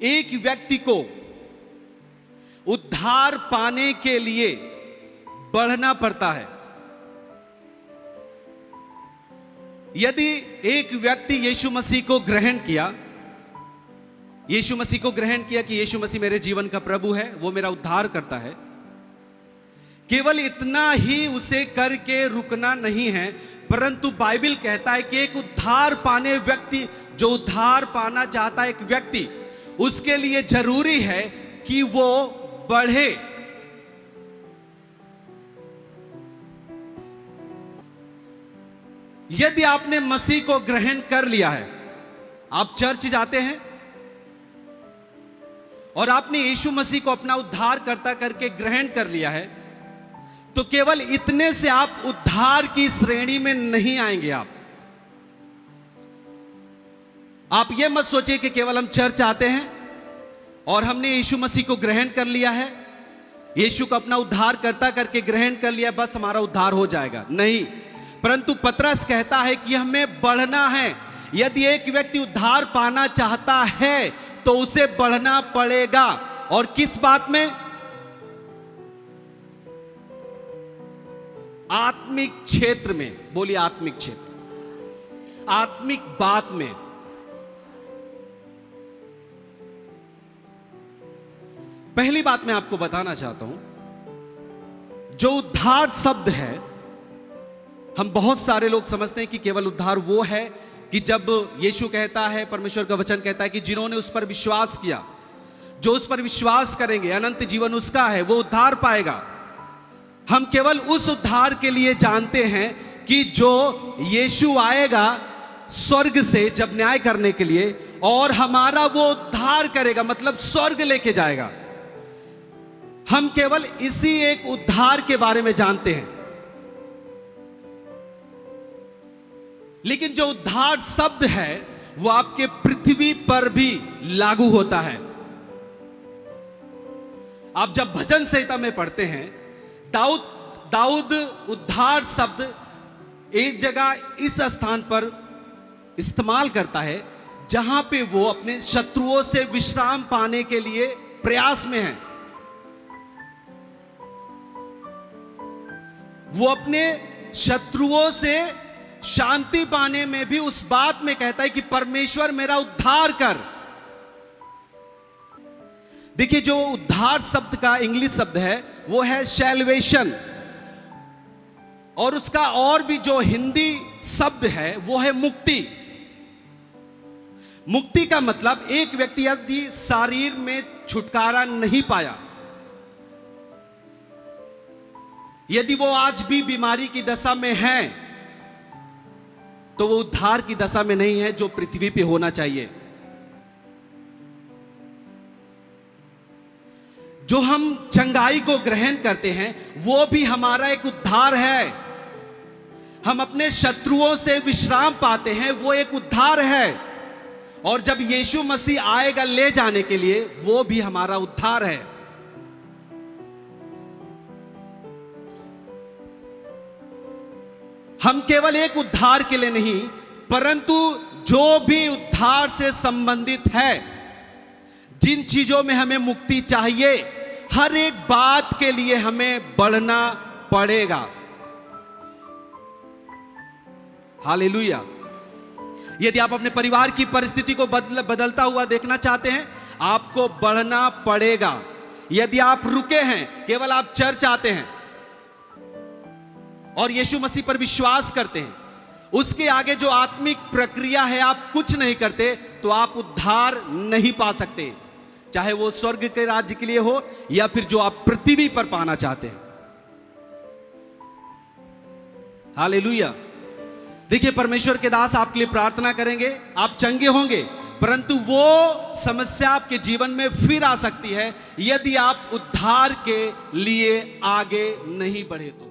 एक व्यक्ति को उद्धार पाने के लिए बढ़ना पड़ता है। यदि एक व्यक्ति यीशु मसीह को ग्रहण किया, यीशु मसीह को ग्रहण किया कि यीशु मसीह मेरे जीवन का प्रभु है, वो मेरा उद्धार करता है, केवल इतना ही उसे करके रुकना नहीं है, परंतु बाइबल कहता है कि एक उद्धार पाने व्यक्ति, जो उद्धार पाना चाहता है एक व्यक्ति, उसके लिए जरूरी है कि वो बढ़े। यदि आपने मसीह को ग्रहण कर लिया है, आप चर्च जाते हैं और आपने यीशु मसीह को अपना उद्धार करता करके ग्रहण कर लिया है, तो केवल इतने से आप उद्धार की श्रेणी में नहीं आएंगे। आप यह मत सोचिए कि केवल हम चर्च आते हैं और हमने यीशु मसीह को ग्रहण कर लिया है, यीशु को अपना उद्धार करता करके ग्रहण कर लिया, बस हमारा उद्धार हो जाएगा। नहीं, परंतु पतरस कहता है कि हमें बढ़ना है। यदि एक व्यक्ति उद्धार पाना चाहता है तो उसे बढ़ना पड़ेगा। और किस बात में? आत्मिक क्षेत्र में। बोलिए आत्मिक क्षेत्र, आत्मिक बात में। पहली बात मैं आपको बताना चाहता हूं, जो उद्धार शब्द है, हम बहुत सारे लोग समझते हैं कि केवल उद्धार वो है कि जब यीशु कहता है, परमेश्वर का वचन कहता है कि जिन्होंने उस पर विश्वास किया, जो उस पर विश्वास करेंगे अनंत जीवन उसका है, वो उद्धार पाएगा। हम केवल उस उद्धार के लिए जानते हैं कि जो यीशु आएगा स्वर्ग से जब न्याय करने के लिए और हमारा वो उद्धार करेगा, मतलब स्वर्ग लेके जाएगा। हम केवल इसी एक उद्धार के बारे में जानते हैं। लेकिन जो उद्धार शब्द है वो आपके पृथ्वी पर भी लागू होता है। आप जब भजन संहिता में पढ़ते हैं, दाऊद उद्धार शब्द एक जगह इस स्थान पर इस्तेमाल करता है जहां पे वो अपने शत्रुओं से विश्राम पाने के लिए प्रयास में है। वो अपने शत्रुओं से शांति पाने में भी उस बात में कहता है कि परमेश्वर मेरा उद्धार कर। देखिए, जो उद्धार शब्द का इंग्लिश शब्द है वो है सैल्वेशन, और उसका और भी जो हिंदी शब्द है वो है मुक्ति। मुक्ति का मतलब एक व्यक्ति यदि शरीर में छुटकारा नहीं पाया, यदि वो आज भी बीमारी की दशा में है, तो वो उद्धार की दशा में नहीं है जो पृथ्वी पे होना चाहिए। जो हम चंगाई को ग्रहण करते हैं वो भी हमारा एक उद्धार है। हम अपने शत्रुओं से विश्राम पाते हैं, वो एक उद्धार है। और जब यीशु मसीह आएगा ले जाने के लिए, वो भी हमारा उद्धार है। हम केवल एक उद्धार के लिए नहीं, परंतु जो भी उद्धार से संबंधित है, जिन चीजों में हमें मुक्ति चाहिए, हर एक बात के लिए हमें बढ़ना पड़ेगा। हालेलुया। यदि आप अपने परिवार की परिस्थिति को बदलता हुआ देखना चाहते हैं, आपको बढ़ना पड़ेगा। यदि आप रुके हैं, केवल आप चर्च आते हैं और यीशु मसीह पर विश्वास करते हैं, उसके आगे जो आत्मिक प्रक्रिया है आप कुछ नहीं करते, तो आप उद्धार नहीं पा सकते, चाहे वो स्वर्ग के राज्य के लिए हो या फिर जो आप पृथ्वी पर पाना चाहते हैं। हालेलुया। देखिए, परमेश्वर के दास आपके लिए प्रार्थना करेंगे, आप चंगे होंगे, परंतु वो समस्या आपके जीवन में फिर आ सकती है यदि आप उद्धार के लिए आगे नहीं बढ़े तो।